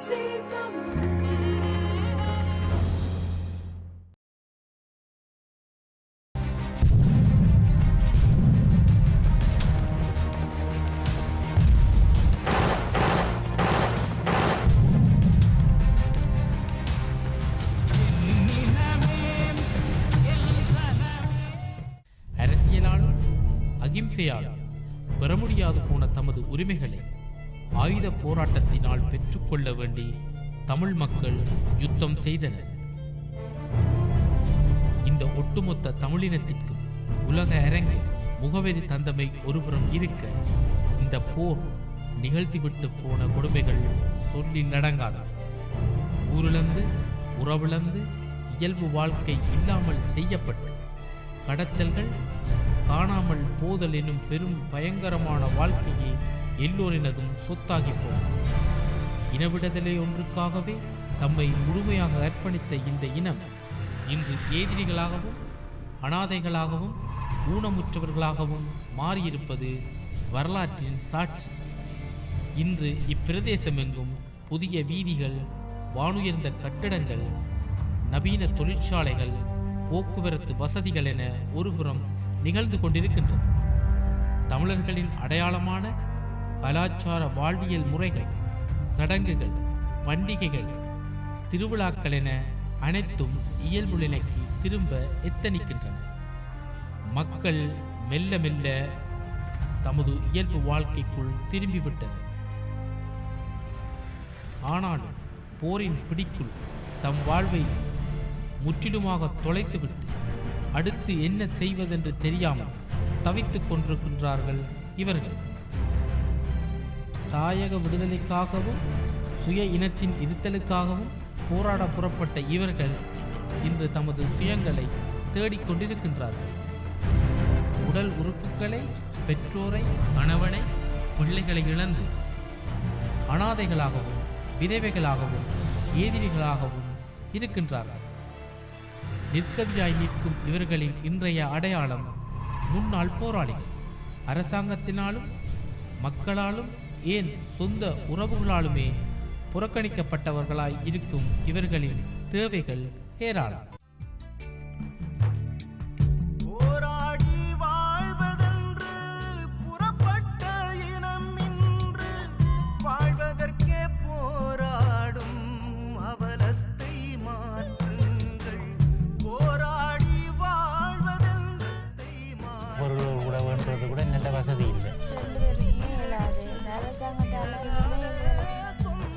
அரசியலாலும் அகிம்சையாலும் பெற முடியாது போன தமது உரிமைகளை ஆயுத போராட்டத்தினால் பெற்றுக்கொள்ள வேண்டி தமிழ் மக்கள் யுத்தம் செய்தனர். இந்த ஒட்டுமொத்த தமிழினத்திற்கும் உலக அரங்கில் முகவரி தந்தமை ஒருபுறம் இருக்க, இந்த போர் நிகழ்த்திவிட்டு போன கொடுமைகள் சொல்லி நடங்காதவை. ஊரிழந்து உறவிழந்து இயல்பு வாழ்க்கை இல்லாமல் செய்யப்பட்டு கடத்தல்கள், காணாமல் போதல் எனும் பெரும் பயங்கரமான வாழ்க்கையே எல்லோரினதும் சொத்தாகி போகும். இனவிடுதலை ஒன்றுக்காகவே தம்மை முழுமையாக அர்ப்பணித்த இந்த இனம் இன்று எதிரிகளாகவும் அனாதைகளாகவும் ஊனமுற்றவர்களாகவும் மாறியிருப்பது வரலாற்றின் சாட்சி. இன்று இப்பிரதேசமெங்கும் புதிய வீதிகள், வானுயர்ந்த கட்டிடங்கள், நவீன தொழிற்சாலைகள், போக்குவரத்து வசதிகள் என ஒருபுறம் நிகழ்ந்து கொண்டிருக்கின்றன. தமிழர்களின் அடையாளமான கலாச்சார வாழ்வியல் முறைகள், சடங்குகள், பண்டிகைகள், திருவிழாக்கள் என அனைத்தும் இயல்பு நிலைக்கு திரும்ப எத்தனிக்கின்றன. மக்கள் மெல்ல மெல்ல தமது இயல்பு வாழ்க்கைக்குள் திரும்பிவிட்டனர். ஆனாலும் போரின் பிடிக்குள் தம் வாழ்வை முற்றிலுமாக தொலைத்துவிட்டு அடுத்து என்ன செய்வதென்று தெரியாமல் தவித்துக் கொண்டிருக்கின்றார்கள் இவர்கள். தாயக விடுதலைக்காகவும் சுய இனத்தின் இருத்தலுக்காகவும் போராட புறப்பட்ட இவர்கள் இன்று தமது சுயங்களை தேடிக்கொண்டிருக்கின்றார்கள். உடல் உறுப்புகளை, பெற்றோரை, கணவனை, பிள்ளைகளை இழந்து அனாதைகளாகவும் விதவைகளாகவும் எதிரிகளாகவும் இருக்கின்றார்கள். நிற்கதியாய் நிற்கும் இவர்களின் இன்றைய அடையாளம் முன்னாள் போராளிகள். அரசாங்கத்தினாலும் மக்களாலும் ஏன் சொந்த உறவுகளாலுமே புறக்கணிக்கப்பட்டவர்களாய் இருக்கும் இவர்களின் தேவைகள் ஏராளம்.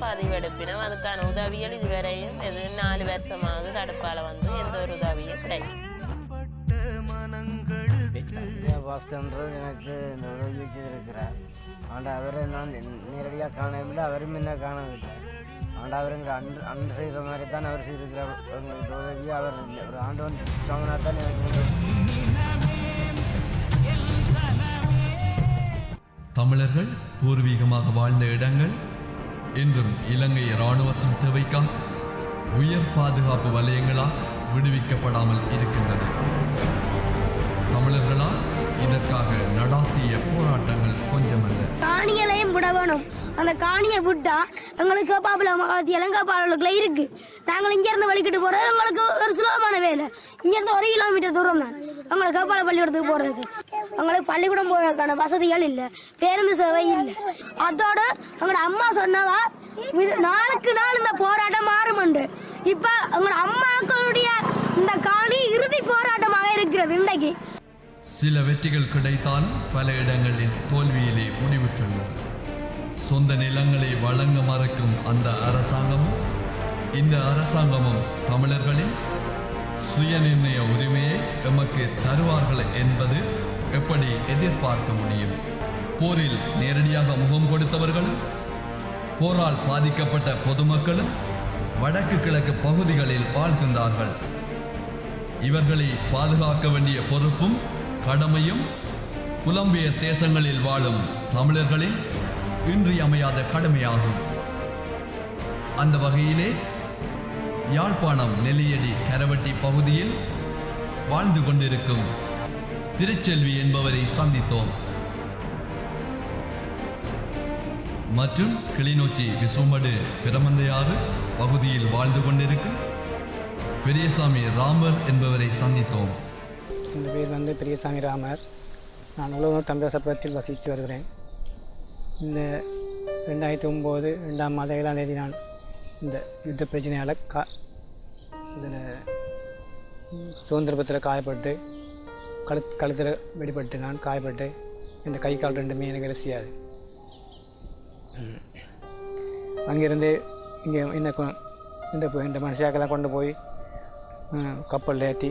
பதிவெடுப்பினும் அதுக்கான உதவிகள் இதுவரையும் 4 வருஷமாக தடுப்பால வந்து எந்த ஒரு உதவியும் கிடைக்கும். பாஸ்கர் எனக்கு இந்த உதவி செய்திருக்கிறார். ஆண்ட அவரை நான் நேரடியாக காணவில்லை, அவரும் என்ன காணவில்லை. ஆண்ட அவருங்கிற அன்று செய்கிற மாதிரி தான் அவர் செய்திருக்கிறார். எங்களுக்கு உதவி அவர் ஒரு ஆண்டவன் சொன்னா தான் எனக்கு. தமிழர்கள் பூர்வீகமாக வாழ்ந்த இடங்கள் இன்றும் இலங்கை இராணுவத்தின் தேவைக்காக உயர் பாதுகாப்பு வலயங்களால் விடுவிக்கப்படாமல் இருக்கின்றது. தமிழர்களால் இதற்காக நடாத்திய போராட்டங்கள் கொஞ்சமல்ல. காணிகளையும் விட வேணும். அந்த காணியை விட்டா எங்களுக்கு பாப்புல இலங்காப்பாளர்களுக்குள்ள இருக்கு. நாங்கள் இங்கிருந்து வலிக்கிட்டு போறது எங்களுக்கு ஒரு சுலபமான வேலை. இங்கிருந்து 1 கிலோமீட்டர் தூரம் தான் எங்களுக்கு கப்பால பள்ளிக்கூடத்துக்கு போறதுக்கு. எங்களுக்கு பள்ளிக்கூடம் போறதுக்கான வசதிகள் இல்லை, பேருந்து சேவை இல்லை. அதோட எங்களோட அம்மா சொன்னவா நாளுக்கு நாள் இந்த போராட்டம் மாறும். இப்ப எங்களோட அம்மாக்களுடைய இந்த காணி இறுதி போராட்டமாக இருக்கிறது. இன்றைக்கு சில வெற்றிகள் கிடைத்தாலும் பல இடங்களில் தோல்வியிலே முடிவுற்றுள்ளது. சொந்த நிலங்களை வழங்க மறுக்கும் அந்த அரசாங்கமும் இந்த அரசாங்கமும் தமிழர்களின் சுயநிர்ணய உரிமையை எமக்கு தருவார்கள் என்பது எப்படி எதிர்பார்க்க முடியும்? போரில் நேரடியாக முகம் கொடுத்தவர்களும் போரால் பாதிக்கப்பட்ட பொதுமக்களும் வடக்கு கிழக்கு பகுதிகளில் வாழ்கின்றார்கள். இவர்களை பாதுகாக்க வேண்டிய பொறுப்பும் கடமையும் புலம்பெயர் தேசங்களில் வாழும் தமிழர்களின் இன்றியமையாத கடமையாகும். அந்த வகையிலே யாழ்ப்பாணம் நெல்லியடி கரவட்டி பகுதியில் வாழ்ந்து கொண்டிருக்கும் திருச்செல்வி என்பவரை சந்தித்தோம். மற்றும் கிளிநொச்சி விசுமடு பிரமந்தையாறு பகுதியில் வாழ்ந்து கொண்டிருக்கும் பெரியசாமி ராமர் என்பவரை சந்தித்தோம். என் பேர் பெரியசாமி ராமர். நான் உலகநூர் தமிழசபத்தில் வசித்து வருகிறேன். இந்த 2009 2ஆம் மாதம் 7ஆம் தேதி நான் இந்த யுத்த பிரச்சனையால் இதில் சுதந்திரபத்தில் காயப்பட்டு கழுத்தில் வெடிப்பட்டு நான் காயப்பட்டு இந்த கை கால் ரெண்டுமே எனக்கு வேலை செய்யாது. அங்கேருந்து இங்கே இந்த மனுஷாக்கெல்லாம் கொண்டு போய் கப்பலில் ஏற்றி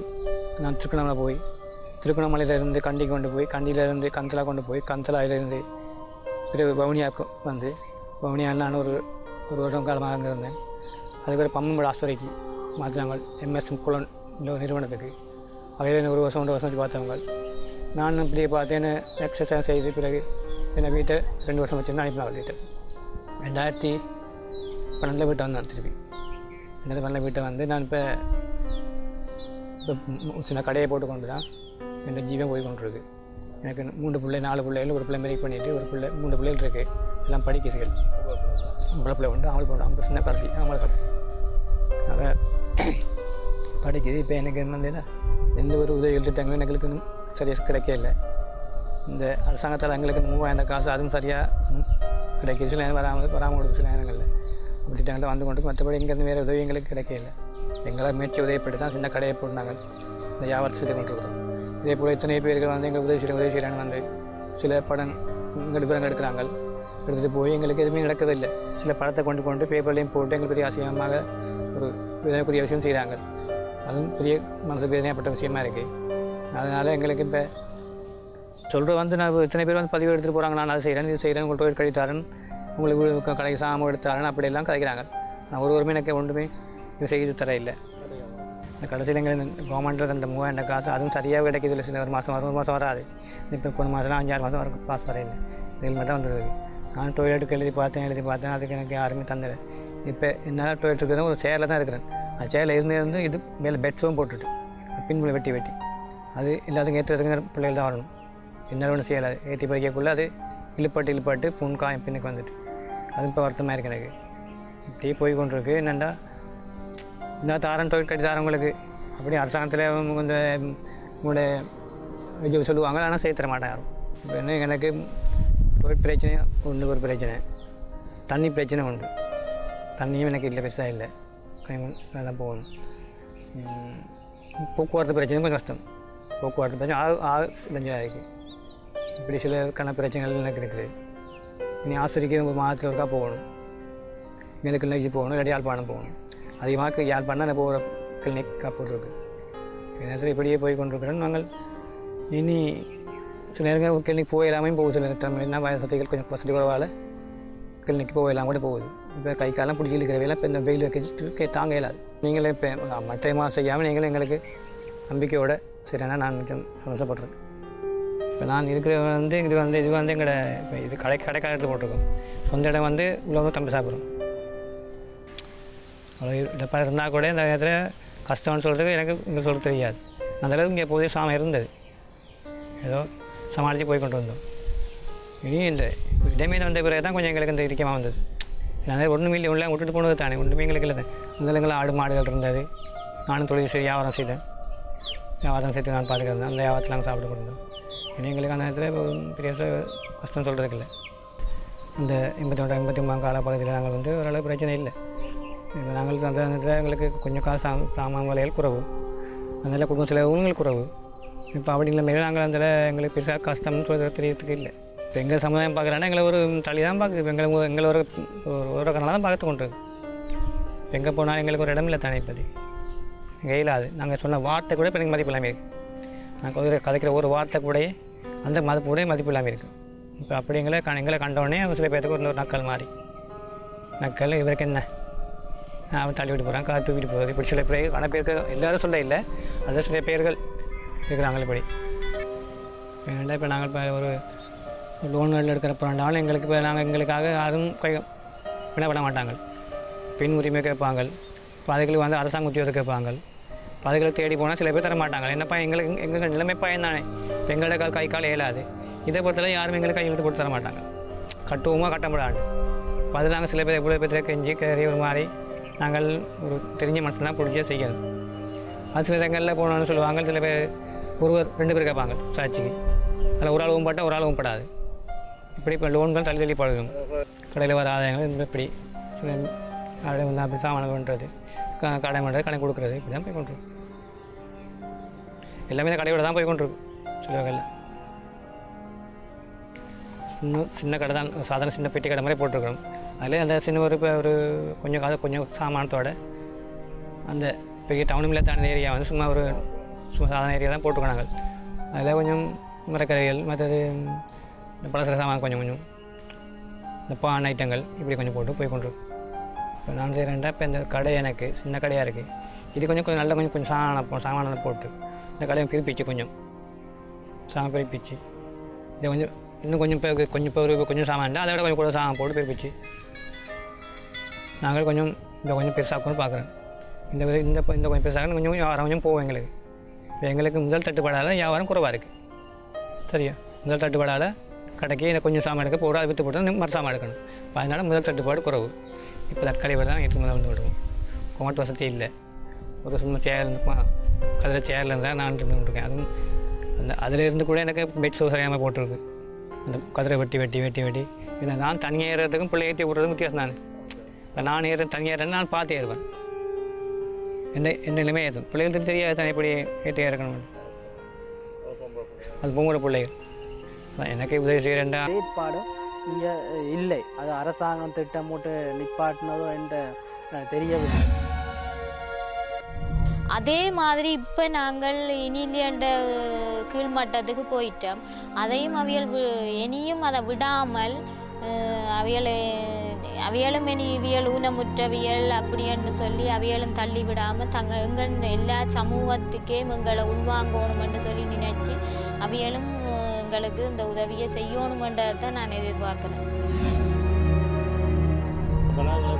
நான் திருக்கோணமலையிலேருந்து கண்டிக்கு கொண்டு போய் கண்டியிலேருந்து கந்தலா கொண்டு போய் கந்தலாயிலேருந்து பிறகு வவுனியாவுக்கு வந்து வவுனியாவில் நான் ஒரு வருடம் காலமாக அங்கே இருந்தேன். அதுக்கப்புறம் பம்மம்பட ஆஸ்பத்திரிக்கு மாற்றினாங்க எம்எஸ்எம் குளன் நிறுவனத்துக்கு. அவையில் 1 வருஷம் 2 வருஷம் வச்சு பார்த்தவங்க. நான் இப்படியே பார்த்தேன்னு எக்ஸசைஸ் செய்து பிறகு என்னை வீட்டை 2 வருஷம் வச்சுருந்து அனுப்பினாங்க. வீட்டை 2012 வீட்டை வந்தேன். திருப்பி 2012 வீட்டை வந்து நான் இப்போ சின்ன கடையை போட்டு கொண்டு தான் என் ஜீவன் போய் கொண்டிருக்கு. எனக்கு 3 பிள்ளை 4 பிள்ளைகள், ஒரு பிள்ளை மேரேஜ் பண்ணிவிட்டு ஒரு பிள்ளை 3 பிள்ளைகள் இருக்குது. எல்லாம் படிக்கிறீர்கள். பிள்ளை உண்டு, அவங்களுக்கு உண்டு. அவங்க சின்ன கடைசி அவங்கள கடைசி அதை படிக்குது. இப்போ எனக்கு வந்து எந்த ஒரு உதவி எழுதிட்டாங்க எங்களுக்கு சரியாக கிடைக்கல. இந்த அரசாங்கத்தால் எங்களுக்கு 3000 காசு அதுவும் சரியாக கிடைக்கிது. சில நேரம் வராமல் கொடுக்கும். சில நேரங்களில் கொடுத்துட்டாங்க வந்து கொண்டு. மற்றபடி இங்கேருந்து வேறு உதவி எங்களுக்கு கிடைக்கல. எங்களால் முயற்சி உதவிப்பட்டு தான் சின்ன கடையை போட்டுனாங்க இந்த வியாபாரத்தை செய்து கொண்டிருக்கிறோம். இதே போல் இத்தனை பேர்கள் வந்து எங்களுக்கு உதவி செய்கிறான்னு வந்து சில படம் விவரங்கள் எடுக்கிறாங்க. எடுத்துகிட்டு போய் எங்களுக்கு எதுவுமே நடக்கதில்லை. சில படத்தை கொண்டு பேப்பர்லேயும் போட்டு எங்களுக்கு பெரிய ஆசையமாக ஒரு பெரிய விஷயம் செய்கிறாங்க. அதுவும் பெரிய மனசுக்கு வேதனைப்பட்ட விஷயமா இருக்குது. அதனால் எங்களுக்கு இப்போ சொல்கிற வந்து நான் இத்தனை பேர் வந்து பதிவு எடுத்துகிட்டு போகிறாங்க. நான் அதை செய்கிறேன் இது செய்கிறேன் உங்களுக்கு டோய்லெட் கழித்தாரன் உங்களுக்கு கடைக்கு சாமம் எடுத்தாரன் அப்படியெல்லாம் கதைக்கிறாங்க. நான் ஒருவருமே எனக்கு ஒன்றுமே இது செய்து தர இல்லை. இந்த கடைசியில் எங்களுக்கு கவர்மெண்ட்டில் அந்த 3000 காசு அதுவும் சரியாக கிடைக்கிது இல்லை. சில ஒரு மாதம் வராது. இப்போ போன மாதம்லாம் 5-6 மாதம் வர காசு வரையில்லை. இதில் மட்டும் வந்துடுது. நான் டொய்லெட்டுக்கு எழுதி பார்த்தேன். அதுக்கு எனக்கு யாருமே தந்தது. இப்போ என்னால் டொய்லெட் இருக்கிறது ஒரு சேரில் தான் இருக்கிறேன். அந்த சேரில் இருந்து இது மேலே பெட்ஸும் போட்டுட்டு பின்முறை வெட்டி அது எல்லாத்துக்கும் ஏற்றுறதுக்கு பிள்ளைகள் தான் வரணும். என்னால் ஒன்றும் செய்யலாது. ஏற்றி படிக்கக்குள்ளே அது இழுப்பாட்டு புண் காயம் பின்னுக்கு வந்துட்டு அது இப்போ வருத்தமாக இருக்குது எனக்கு. இப்படியே போய் கொண்டிருக்கு. என்னென்னா இந்த தாரன் டொய்லெட் கட்டி தாரவங்களுக்கு அப்படி அரசாங்கத்தில் இந்த உங்களுடைய விஜய் சொல்லுவாங்க. ஆனால் சேர்த்து தர மாட்டேன் யாரும். இப்போ என்ன எனக்கு டொய்லெட் பிரச்சனை ஒன்று ஒரு பிரச்சனை, தண்ணி பிரச்சனை உண்டு. தண்ணியும் எனக்கு இல்லை பெருசாக இல்லை. தான் போகணும். போக்குவரத்து பிரச்சனை கொஞ்சம் கஷ்டம். போக்குவரத்து பிரச்சனை லஞ்சம் இருக்குது. இப்படி சில பிரச்சனைகள் எனக்கு இருக்குது. இனி ஆஸ்பத்திரிக்கு ஒரு மாதத்தில் ஒருக்கா போகணும். மேலே கிளினிக்கு போகணும், இல்லாட்டி யாழ்ப்பாணம் போகணும். அதிகமாக யாழ்ப்பாணம் நான் போகிற கிளினிக்காக போட்டிருக்கு. நேரத்தில் இப்படியே போய் கொண்டிருக்கிறோம். நாங்கள் இனி சில நேரங்கள் கிளினிக் போயிடாமையும் போகுது. சில நேரத்தில் வசதிகள் கொஞ்சம் வசதி குறைவால் கிளினிக்கு போகலாம் கூட போகுது. இப்போ கை காலம் பிடிச்சி இருக்கிறவையெல்லாம் இப்போ இந்த வெயில் வைக்க தாங்க இயலாது. நீங்களே இப்போ மற்ற மாதம் செய்யாமல் நீங்களும் எங்களுக்கு நம்பிக்கையோடு சரியான நான் சந்தோஷப்படுறேன். இப்போ நான் இருக்கிற வந்து இது வந்து எங்களோட இப்போ இது கடைக்காலத்தில் போட்டிருக்கோம். சொந்த இடம் வந்து உள்ள தம்பி சாப்பிட்றோம். அவ்வளோ இடப்பா இருந்தால் கூட இந்த நேரத்தில் கஷ்டம்னு சொல்கிறதுக்கு எனக்கு இங்கே சொல்ல தெரியாது. அந்தளவுக்கு இங்கே போதே சாமம் இருந்தது. ஏதோ சமாளித்து போய் கொண்டு வந்தோம். இனியும் இல்லை. இடமே வந்த பிறகு தான் கொஞ்சம் எங்களுக்கு இந்த இறுக்கமாக வந்தது. அதனால் ஒன்றுமே இல்லை. உள்ள விட்டுட்டு போனது தானே ஒன்றுமே எங்களுக்கு இல்லை. முதல்ல ஆடு மாடுகள் இருந்தது. நானும் தொழில் செய்து வியாபாரம் செய்தேன். வியாபாரம் செய்து நான் பார்த்துக்கிறேன். அந்த வியாபாரத்தில் நாங்கள் சாப்பிட்டு கொடுத்தோம். இனி எங்களுக்கு அந்த நேரத்தில் பெரிய கஷ்டம் சொல்கிறதுக்கு இல்லை. இந்த 89 காலப்பகுதியில் நாங்கள் வந்து ஓரளவு பிரச்சனை இல்லை. நாங்கள் அந்த நேரத்தில் எங்களுக்கு கொஞ்சம் காசு சாமான் விலைகள் குறைவு. அதனால் குடும்ப செலவுகள் குறைவு. இப்போ அப்படி இல்லை மேலே நாங்கள் அந்த எங்களுக்கு பெருசாக கஷ்டம்னு தெரியறதுக்கு இல்லை. இப்போ எங்கள் சமுதாயம் பார்க்குறாங்கன்னா எங்களை ஒரு தள்ளி தான் பார்க்குது. இப்போ எங்களை ஒரு கணலாக தான் பார்த்து கொண்டு இருக்கு. இப்போ எங்கே போனாலும் எங்களுக்கு ஒரு இடம் இல்லை தானே இப்போது எங்கள் இல்லாது. நாங்கள் சொன்ன வார்த்தை கூட இப்போ எனக்கு மதிப்பு இல்லாமல் இருக்குது. நாங்கள் கதைக்கிற ஒரு வார்த்தை கூட அந்த மதிப்பு இல்லாமல் இருக்குது. இப்போ அப்படி எங்களை கண்டோடனே சில பேர்த்துக்கு ஒரு நக்கல் மாதிரி நக்கல் இவருக்கு என்ன அவன் தள்ளி விட்டு போகிறான் காற்று தூக்கிட்டு போகிறது. இப்படி சில பேர் ஆனால் பேருக்கு எல்லோரும் சொல்ல இல்லை. அது சில பேர்கள் இருக்கிறாங்க. இப்படி ஏன்னா இப்போ நாங்கள் இப்போ ஒரு லோன்கள் எடுக்கிறப்பனாலும் எங்களுக்கு இப்போ எங்களுக்காக யாரும் விட பண்ண மாட்டாங்க. பெண் உரிமை கேட்பாங்க. பாதைகளுக்கு வந்து அரசாங்க உத்தியோகத்தை கேட்பாங்க. பாதைகளை தேடி போனால் சில பேர் தர மாட்டாங்க. என்னப்பா எங்கள் நிலைமை பையன் தானே. எங்களோட கை கால் இயலாது. இதை பொறுத்தவரை யாரும் எங்களுக்கு கையெழுத்து போட்டு தர மாட்டாங்க. கட்டுவோமா கட்ட முடியாது. அப்போ அது நாங்கள் சில பேர் இவ்வளோ பேர் கெஞ்சி கறி ஒரு மாதிரி நாங்கள் ஒரு தெரிஞ்ச மட்டும்தான் பிடிச்சே செய்யணும். அது சில இடங்களில் போனோன்னு சொல்லுவாங்க, சில பேர் ஒருவர் 2 பேர் கேட்பாங்க சாட்சிக்கு. அதில் ஒரு அளவும் பட்டால் ஒரு அளவும் படாது. இப்படி இப்போ லோன்கள் தள்ளி பழகும். கடையில் வர ஆதாயங்கள் இப்படி சில அதை வந்து அப்படி சாமான் பண்ணுறது, கடை பண்ணுறது, கடை கொடுக்குறது, இப்படி தான் போய் கொண்டிருக்கு. எல்லாமே இந்த கடையோட தான் போய் கொண்டிருக்கு. சில வகையில் சின்ன கடை தான், சாதாரண சின்ன பெட்டி கடை மாதிரி போட்டிருக்கிறோம். அதில் அந்த சின்ன ஒரு கொஞ்சம் சாமானத்தோட அந்த பெரிய டவுனுமில்ல தாண்டி ஏரியா வந்து சும்மா சாதாரண ஏரியா தான் போட்டிருக்கோம் நாங்கள். அதில் கொஞ்சம் மரக்கறிகள், மற்றது இந்த பலசர சாமான் கொஞ்சம் இந்த பான் ஐட்டங்கள் இப்படி கொஞ்சம் போட்டு போய் கொண்டிருக்கும். இப்போ நான் செய்கிறேன்டா, இப்போ இந்த கடை எனக்கு சின்ன கடையாக இருக்குது. இது கொஞ்சம் நல்ல கொஞ்சம் சாமானை போட்டு இந்த கடையை பிரிப்பிச்சு சாமான் பிரிப்பிச்சு இதை இன்னும் கொஞ்சம் சாமான் அதை விட கொஞ்சம் கூட சாமான் போட்டு பிரிப்பிச்சு நாங்கள் கொஞ்சம் பெருசாக்கணும்னு பார்க்குறேன். இந்த கொஞ்சம் பெருசாக கொஞ்சம் வியாபாரம் கொஞ்சம் போகும் எங்களுக்கு. இப்போ எங்களுக்கு முதல் தட்டுப்பாடால் வியாபாரம் குறைவாக இருக்குது. சரியா, முதல் தட்டுப்பாடால் கடைக்கு இந்த கொஞ்சம் சாமான் எடுக்க போட அதை விற்று போட்டு மறு சாமான் எடுக்கணும். இப்போ அதனால் முதல் தட்டுப்பாடு குறைவு. இப்போ தற்காலிக தான் எடுத்து முதல் வந்து விடுவோம். கொமாட்டு வசதி இல்லை. ஒரு சும்மா சேரில் இருந்தால் நான் இருந்து கொண்டிருக்கேன். அதுவும் அதிலிருந்து கூட எனக்கு பெட் ஷோ சரியாமல் போட்டிருக்கு. அந்த கதிரை வெட்டி இதை நான் தனியாக ஏறுறதுக்கும் பிள்ளை ஏற்றி விட்றதுக்கும் வித்தியாசம் தான். இப்போ நான் தனியாக ஏறேன்னு நான் பார்த்து ஏறுவேன். எந்த நிலைமை ஏறும் பிள்ளைகளுக்கு தெரியாது தான் எப்படி ஏற்றி இறக்கணும். அது பொங்கல பிள்ளைகள் எனக்கு உதவி செய்கிறேன்டா ஏற்பாடும் இங்கே இல்லை. அது அரசாங்கம் திட்டம் போட்டு நிப்பாட்டினதோ என்ற தெரியவில்லை. அதே மாதிரி இப்போ நாங்கள் இனிலியண்ட கீழ்மட்டத்துக்கு போயிட்டோம். அதையும் இனியும் அதை விடாமல் அவியலும் இவியல் ஊனமுற்றவியல் அப்படின்னு சொல்லி அவியலும் தள்ளி விடாமல் எங்கள் எல்லா சமூகத்துக்கே எங்களை உள்வாங்கணுமென்று சொல்லி நினைச்சு அவியலும் எங்களுக்கு இந்த உதவியை செய்யணுமென்றதை நான் எதிர்பார்க்குறேன்.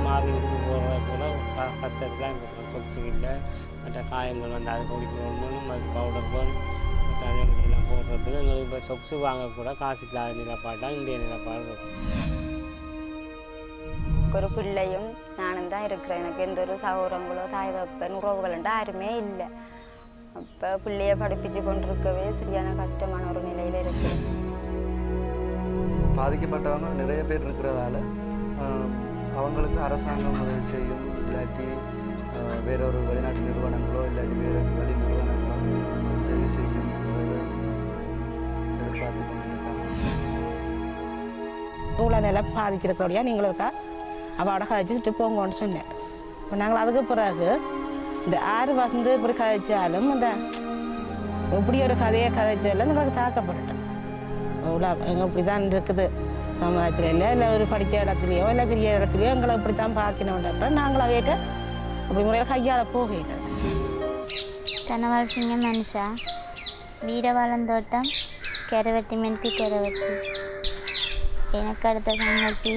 மாறி விட்டு போகிற போல கஷ்டத்தில் இருக்கிறோம். சொச்சுக்கிட்ட மற்ற காயங்கள் வந்து அது குடிக்கணும், அது பவுடர் போல் மற்ற அதெல்லாம் போடுறதுக்கு எங்களுக்கு இப்போ சொக்ஸு வாங்கக்கூட காசு இல்லாத நிலப்பாட்டால் இந்திய நிலப்பாடு இருக்கும். ஒரு பிள்ளையும் நானும் தான் இருக்கிறேன். எனக்கு எந்த ஒரு சகோதரங்களோ தாய் தப்பன் உறவுகளண்டா யாருமே இல்லை. அப்போ பிள்ளைய படிப்பிச்சு கொண்டிருக்கவே சரியான கஷ்டமான ஒரு நிலையில் இருக்குது. பாதிக்கப்பட்டவங்க நிறைய பேர் இருக்கிறதால அவங்களுக்கு அரசாங்கம் உதவி செய்யும், இல்லாட்டி வேறொரு வெளிநாட்டு நிறுவனங்களோ இல்லாட்டி வேறு வெளி நிறுவனங்களோ உதவி செய்யும் எதிர்பார்த்து கொண்டிருக்காங்க. இவ்வளோ நிலம் பாதிச்சிருக்கிறோடையா நீங்களும் இருக்கா அவட கதைச்சிட்டு போங்கன்னு சொன்னேன். இப்போ நாங்கள் அதுக்கு பிறகு இந்த ஆறு வந்து இப்படி கதைச்சாலும் இந்த இப்படி ஒரு கதையை கதைச்சாலும் எங்களுக்கு தாக்கப்பட்டுட்டோம். இவ்வளோ எங்கள் இப்படி தான் இருக்குது சமுதாயத்தில் இல்லை ஒரு படித்த இடத்துலையோ இல்லை பெரிய இடத்துலையோ எங்களை இப்படி தான் பார்க்கணுன்ற நாங்கள் அவையிட்ட அப்படி முறையில் கையால் போகல. தனவாள் சிங்கம் மனுஷா, வீரவாளந்தோட்டம், கரவட்டி மென்த்தி கரவட்டி. எனக்கு அடுத்த தங்கச்சி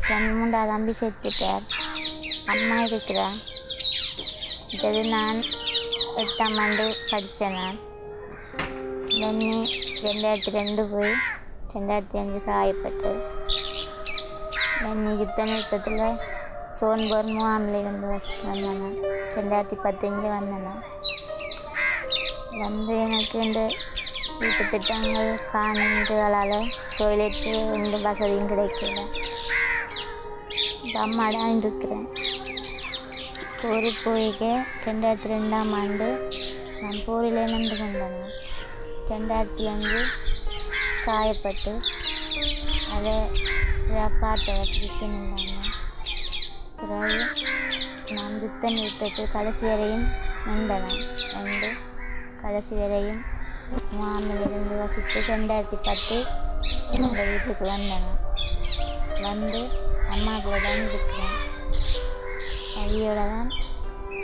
3 தம்பி செத்துட்டார். அம்மா இருக்கிறார். இது நான் 8ஆம் ஆண்டு படித்தேன். நான் 2002 போய் 2005 காயப்பட்டு யுத்த நிறுத்தத்தில் சோன்போர் முகாமிலிருந்து வந்தேன். 2015 வந்தேன். எனக்கு இந்த வீட்டு திட்டங்கள் காணிகளால் டொய்லெட்டு எந்த வசதியும் கிடைக்கல. அம்மாடான் இருக்கிறேன். போருக்கு போய்க்க 2002ஆம் ஆண்டு நான் போரில் நின்று கொண்டேன். 2005 காயப்பட்டு அதை பார்த்த பிரச்சனை இல்லாமல் பிறகு நான் யுத்த நிறுத்தத்தில் கடைசி வரையும் நின்றேன். கடைசி வரையும் முகாமிலிருந்து வசித்து 2010 என்னோட வீட்டுக்கு வந்தேன். வந்து அம்மா கூட தான் இருக்கிறேன். அவையோட தான்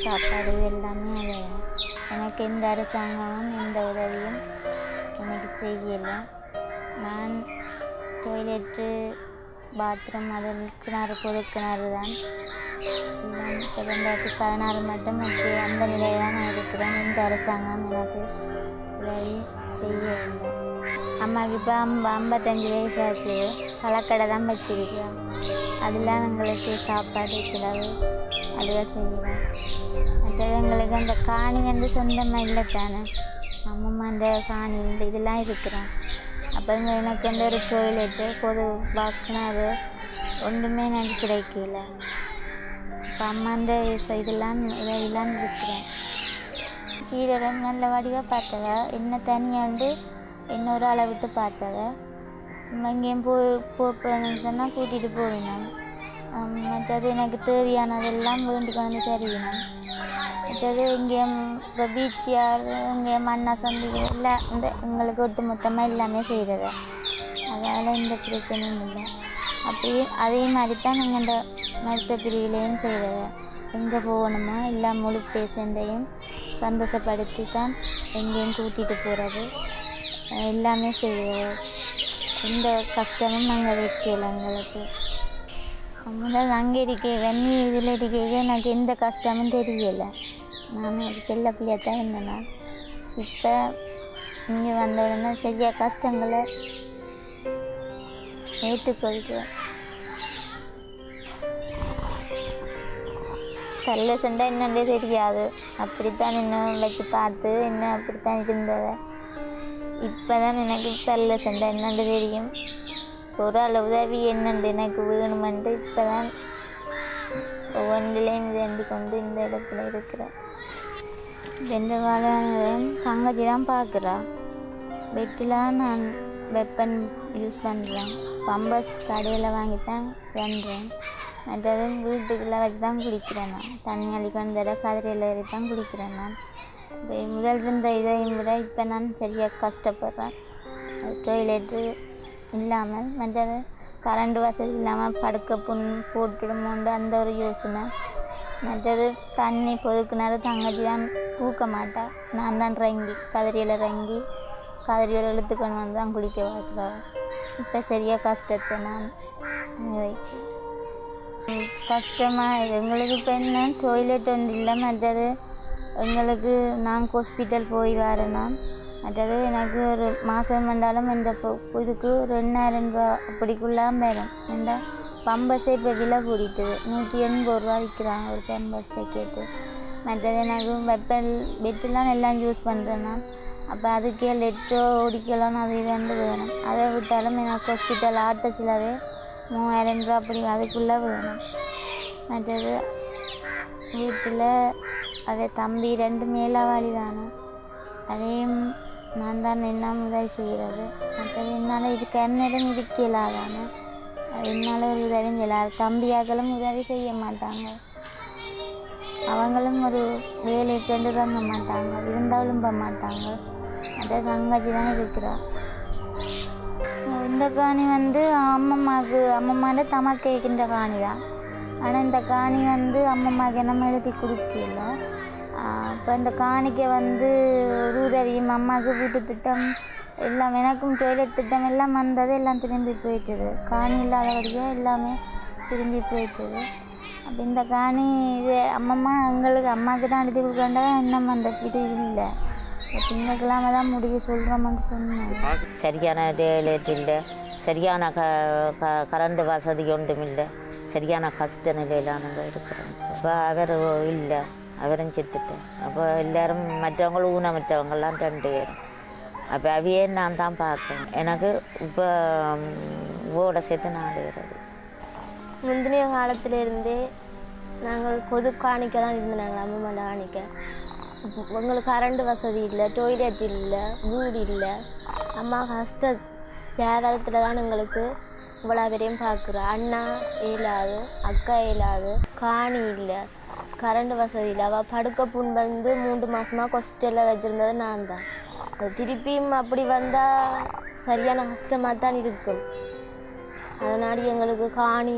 சாப்பாடு எல்லாமே அவைதான். எனக்கு எந்த அரசாங்கமும் எந்த உதவியும் எனக்கு செய்யலை. நான் டொய்லெட்டு பாத்ரூம் அதில் கிணறு பொது கிணறு தான் எல்லாம். இப்போ 2016 மட்டும் அந்த நிலையில் தான் நான் இருக்கிறேன். எந்த அரசாங்கம் எனக்கு உதவி செய்யவில்லை. அம்மாவுக்கு இப்போ 55 வயசு ஆச்சு. பழக்கடை தான் வச்சிருக்கிறேன். அதெல்லாம் எங்களுக்கு சாப்பாடு செலவு அதுவாக செய்கிறோம். மற்றது எங்களுக்கு அந்த காணி வந்து சொந்தமாக இல்லை தானே, அம்மம்மாண்ட காணி இதெல்லாம் இருக்கிறோம். அப்போ எனக்கு எந்த ஒரு டொய்லெட்டு பொது பாக்குனாரு ஒன்றுமே எனக்கு கிடைக்கல. இப்போ அம்மாண்ட இதெல்லாம் இருக்கிறேன். சீரடம் நல்ல வடிவாக பார்த்தவ, என்ன தனியாண்டு இன்னொரு ஆளை விட்டு பார்த்தவ. எங்கேயும் போகிறேன்னு சொன்னால் கூட்டிகிட்டு போவேணும். மற்றது எனக்கு தேவையானதெல்லாம் வேண்டிக் கொண்டு தருவினோம். மற்றது இங்கேயும் இப்போ பீச்சியார் இங்கேயும் மண்ணா சந்திகள் எல்லாம் இந்த எங்களுக்கு ஒட்டு மொத்தமாக எல்லாமே செய்தவை. அதனால் எந்த பிரச்சனையும் இல்லை. அப்படியே அதே மாதிரி தான் நாங்கள் இந்த மருத்துவ பிரிவிலையும் செய்தவை. எங்கே போகணுமோ எல்லா முழு பேஷண்ட்டையும் சந்தோஷப்படுத்தி தான் எங்கேயும் கூட்டிகிட்டு போகிறது எல்லாமே செய்தவை. எந்த கஷ்டமும் நாங்கள் வைக்கல. எங்களுக்கு முதல் அங்கே வெண்ணி இதில் இருக்க எனக்கு எந்த கஷ்டமும் தெரியலை. நான் ஒரு செல்ல பிள்ளையாக தான் இருந்தேன். இப்போ இங்கே வந்த உடனே சரியா கஷ்டங்களை ஏற்றுக்கொள்கிறேன். கல்ல சண்டை என்னன்றே தெரியாது, அப்படித்தான் இன்னும் வச்சு பார்த்து என்ன அப்படித்தான் இருந்தவ. இப்போ தான் எனக்கு கல்ல சண்டை என்னன்று தெரியும். ஒரு ஆள் உதவி என்னண்டு எனக்கு வேணுமென்று இப்போ தான் ஒவ்வொன்றிலையும் வேண்டி கொண்டு இந்த இடத்துல இருக்கிறேன். 2 காலம் தங்கச்சி தான் பார்க்குறா. பெட்டில் தான் நான் வெப்பன் யூஸ் பண்ணுறேன். பம்பஸ் கடையில் வாங்கித்தான் பண்ணுறேன். மற்றது வீட்டுக்குள்ளே வச்சு தான் குளிக்கிறேன். நான் தண்ணி அள்ளிக்கொண்டு தர கதிரையில் ஏறி தான் குளிக்கிறேன். நான் முதல் இருந்த இதையும் விட இப்போ நான் சரியாக கஷ்டப்படுறேன். டொய்லெட்டு இல்லாமல், மற்றது கரண்ட் வசதி இல்லாமல் படுக்க போட்டுடுமோண்டு அந்த ஒரு யோசனை. மற்றது தண்ணி பொதுக்கு நேரம் தங்கச்சி தான் தூக்க மாட்டா. நான் தான் கதிரியில் இறங்கி கதிரியோட இழுத்துக்கொண்டு வந்து தான் குளிக்க பார்க்குறேன். இப்போ சரியாக கஷ்டத்தை நான் கஷ்டமாக எங்களுக்கு இப்போ என்ன டொய்லெட் ஒன்று இல்லை. மற்றது எங்களுக்கு நாங்கள் ஹாஸ்பிட்டல் போய் வரேன்னா, மற்றது எனக்கு ஒரு மாதம் வந்தாலும் இந்த இதுக்கு 2000 ரூபா அப்படிக்குள்ளே வரும். ஏண்டா பம்பஸே இப்போ விலை கூடிட்டுது. 180 ரூபா விற்கிறாங்க ஒரு பம்பஸ் பேக்கெட்டு. மற்றது எனக்கு பெட்டெல்லாம் எல்லாம் யூஸ் பண்ணுறேன் நான். அப்போ அதுக்கே லெட்டோ ஒடிக்கலாம் அது இதுண்டு வேணும். அதை விட்டாலும் எனக்கு ஹாஸ்பிட்டல் ஆட்ட செலவே 3000 ரூபா அப்படி அதுக்குள்ளே வேணும். மற்றது வீட்டில் தம்பி 2 மேலாவாளி தானே, அதையும் நான் தான் என்ன உதவி செய்கிறது. மற்றது என்னால் நேரம் இருக்கலாதானே, என்னால் ஒரு உதவியும் செய்யலாம். தம்பியாக்களும் உதவி செய்ய மாட்டாங்க. அவங்களும் ஒரு வேலை கொண்டு இறங்க மாட்டாங்க, இருந்தாலும் போக மாட்டாங்க. மற்ற தங்கச்சி தான் இருக்கிறாள். இந்த காணி அம்மம்மாண்ட தமக்கு கேட்கின்ற காணி தான். ஆனால் இந்த காணி அம்மம்மாவுக்கு என்ன எழுதி கொடுக்கல. இப்போ இந்த காணிக்க ஒரு உதவியும் அம்மாவுக்கு வீட்டு திட்டம் எல்லாம் எனக்கும் டொய்லெட் திட்டம் எல்லாம் வந்தது, எல்லாம் திரும்பி போயிட்டுது. காணி இல்லாதபடியாக எல்லாமே திரும்பி போயிட்டுது. அப்போ இந்த காணி இது அம்மாவுக்கு தான் எழுதி கொடுக்கண்டா இன்னும் அந்த இது இல்லை. திங்கக்கிழமை தான் முடிவு சொல்கிறோம்னு சொன்னேன். சரியான டொய்லெட் இல்லை, சரியான கரண்ட் வசதி ஒன்றும் இல்லை, சரியான கஷ்ட நிலையில் நாங்கள் இருக்கிறோம். இப்போ அவர் இல்லை, அவரும் செத்துட்டேன். அப்போ எல்லோரும் மற்றவங்களும் ஊனமற்றவங்கள்லாம் 2 பேரும். அப்போ அவையே நான் தான் பார்க்கேன். எனக்கு இப்போ ஓட சேர்த்து 4 பேர். முந்தினிய காலத்திலேருந்தே நாங்கள் பொது காணிக்க தான் இருந்தாங்க. அம்மம்மாண்ட காணிக்க எங்களுக்கு கரண்ட் வசதி இல்லை, டொய்லெட் இல்லை, வீடு இல்லை. அம்மா கஷ்ட ஜாதகத்தில் தான் எங்களுக்கு இவ்வளோ பேரையும் பார்க்குறேன். அண்ணா இயலாது, அக்கா இயலாது, காணி இல்லை, கரண்ட் வசதி இல்லை. அவள் படுக்க புண் 3 மாதமாக ஹாஸ்பிட்டலில் வச்சுருந்தது நான் தான். திருப்பியும் அப்படி வந்தால் சரியான கஷ்டமாக தான் இருக்கும். அதனால எங்களுக்கு காணி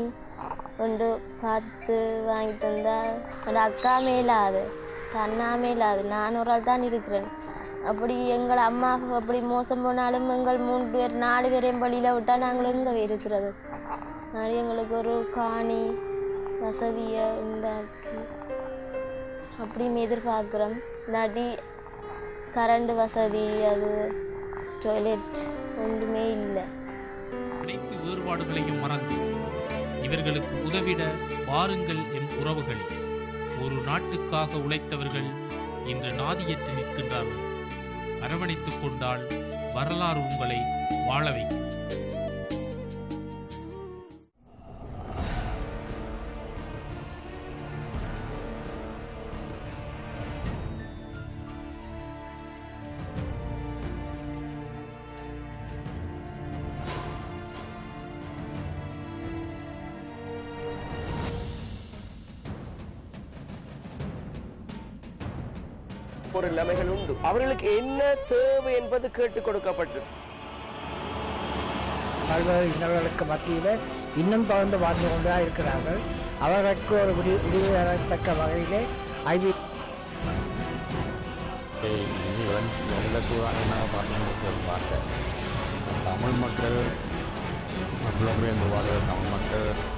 கொண்டு பார்த்து வாங்கி தந்தால் அந்த அக்கா மேலாது, தன்னா மேலாது, நான் ஒரு ஆள் தான் இருக்கிறேன். அப்படி எங்கள் அம்மா அப்படி மோசம் போனாலும் எங்கள் 3 பேர் 4 பேரையும் பள்ளியில் விட்டால் நாங்கள் எங்கே இருக்கிறது. அதனால எங்களுக்கு ஒரு காணி வசதியை உண்டாக்கி அப்படியும் எதிர்பார்க்குறோம். இல்லாட்டி கரண்ட் வசதி அது டொய்லெட் ஒன்றுமே இல்லை. அனைத்து வேறுபாடுகளையும் மறந்து இவர்களுக்கு உதவிட வாருங்கள் எம் உறவுகள். ஒரு நாட்டுக்காக உழைத்தவர்கள் இன்று நாதியற்று நிற்கின்றார்கள். அரவணைத்துக் கொண்டால் வரலாறு உங்களை வாழ வைக்கும். ஒரு நிலைமைகள் உண்டு. அவர்களுக்கு என்ன தேவை என்பது கேட்டுக் கொடுக்கப்பட்டது. பல்வேறு இன்னல்களுக்கு மத்தியில் இன்னும் தொடர்ந்து வாழ்ந்து கொண்டுதான் இருக்கிறார்கள். அவர்களுக்கு ஒரு விடுதலை தரத்தக்க வகையிலே தமிழ் மக்கள் தமிழ் மக்கள்